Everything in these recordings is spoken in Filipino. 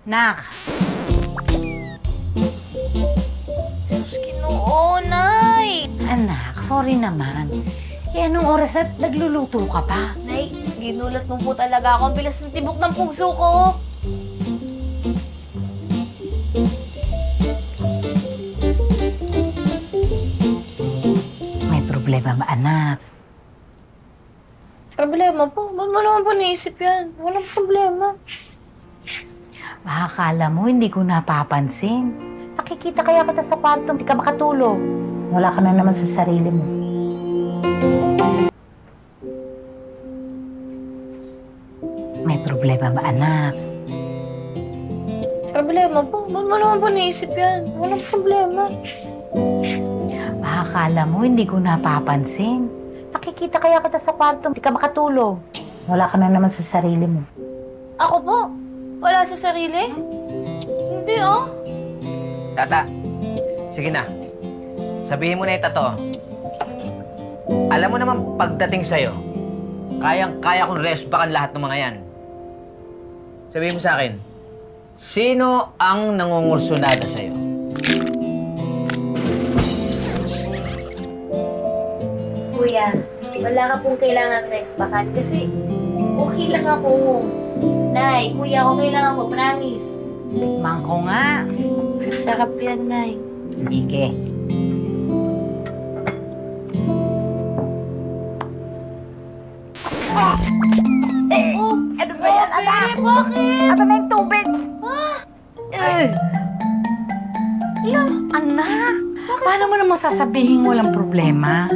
Nak! Sus, Ginoo, Nay! Anak, sorry naman. Anong oras at nagluluto ka pa? Nay, ginulat mo po talaga ako. Ang bilis ng tibok ng puso ko. May problema ba, anak? Problema po? Ba't mo naman po naisip yan? Walang problema. Baka akala mo hindi ko napapansin. Nakikita kaya kita sa kwarto, hindi ka makatulog. Wala ka na naman sa sarili mo. May problema ba, anak? Problema po? Ba't mo naman po naisip yan? Walang problema. Baka akala mo hindi ko napapansin. Nakikita kaya kita sa kwarto, hindi ka makatulog. Wala ka na naman sa sarili mo. Ako po? Wala sa sarili? Hindi, oh. Tata, sige na. Sabihin mo na yung totoo. Alam mo naman pagdating sa'yo, kayang-kaya kong resbakan lahat ng mga yan. Sabihin mo sa akin, sino ang nangungursunada sa'yo? Kuya, wala ka pong kailangan resbakan kasi okay lang ako. Nay, kuya, okay lang ako, promise. Tikman ko nga. Sarap yan, Nay. Sige. Oh, Ano ba yan, anak? Bakit? Ano na yung tubig? Ala, Anak, paano mo naman sasabihin walang problema?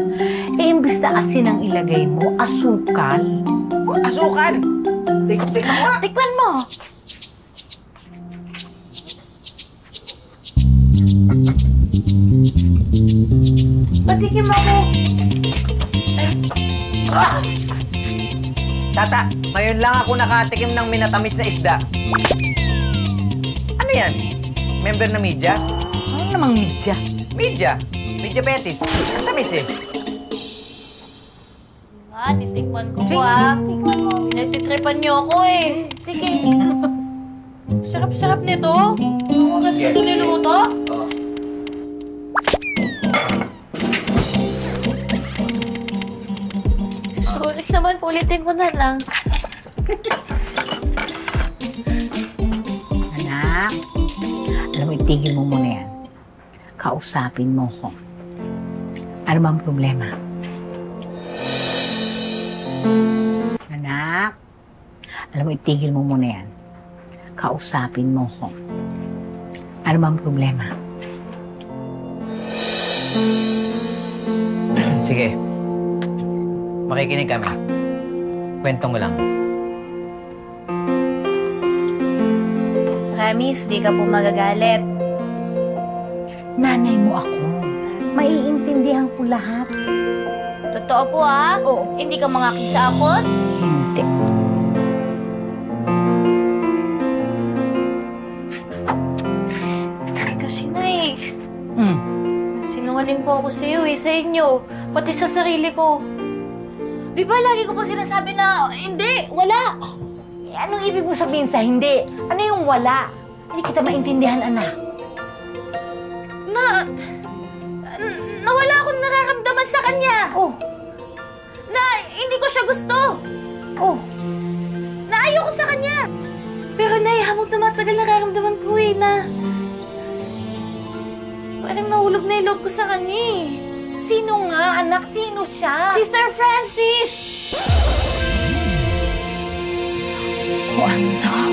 Imbis na asin ang ilagay mo, asukal. Asukan! Tikman mo nga! Tikman mo! patikim ako. Tata, ngayon lang ako nakatikim ng minatamis na isda. Ano yan? Member na media? Ano namang media? Media? Media Petis. Ang tamis eh. Titikman ko po, Tikman mo. Pinagtitripan niyo ako eh. Sige. Sarap-sarap nito. Ang oras ko ito niluto. Oh. Sorry naman, ulitin ko na lang. Anak, alam mo, itigil mo muna yan. Kausapin mo ko. Ano bang problema? Anak, alam mo, itigil mo muna yan. Kausapin mo ko. Ano bang problema? Sige. Makikinig kami. Kwento mo lang. Promise, di ka po magagalit. Nanay mo ako. Maiintindihan ko lahat. Totoo po, Oo. Hindi ka mangakit sa akon? Hindi. Kasi, Nay, Hmm. sinungaling po ako sa iyo sa inyo. Pati sa sarili ko. Di ba lagi ko po sinasabi na, hindi, wala. Anong ibig mo sabihin sa hindi? Ano yung wala? Hindi kita maintindihan, anak. Nawala akong nararamdaman sa kanya. Oh, Na hindi ko siya gusto. oh. Na ayoko sa kanya. Pero Nay, habang tumatagal nararamdaman ko na parang nahulog na yung loob ko sa kanya eh. Sino nga, anak? Sino siya? Si Sir Francis! Oh, anak.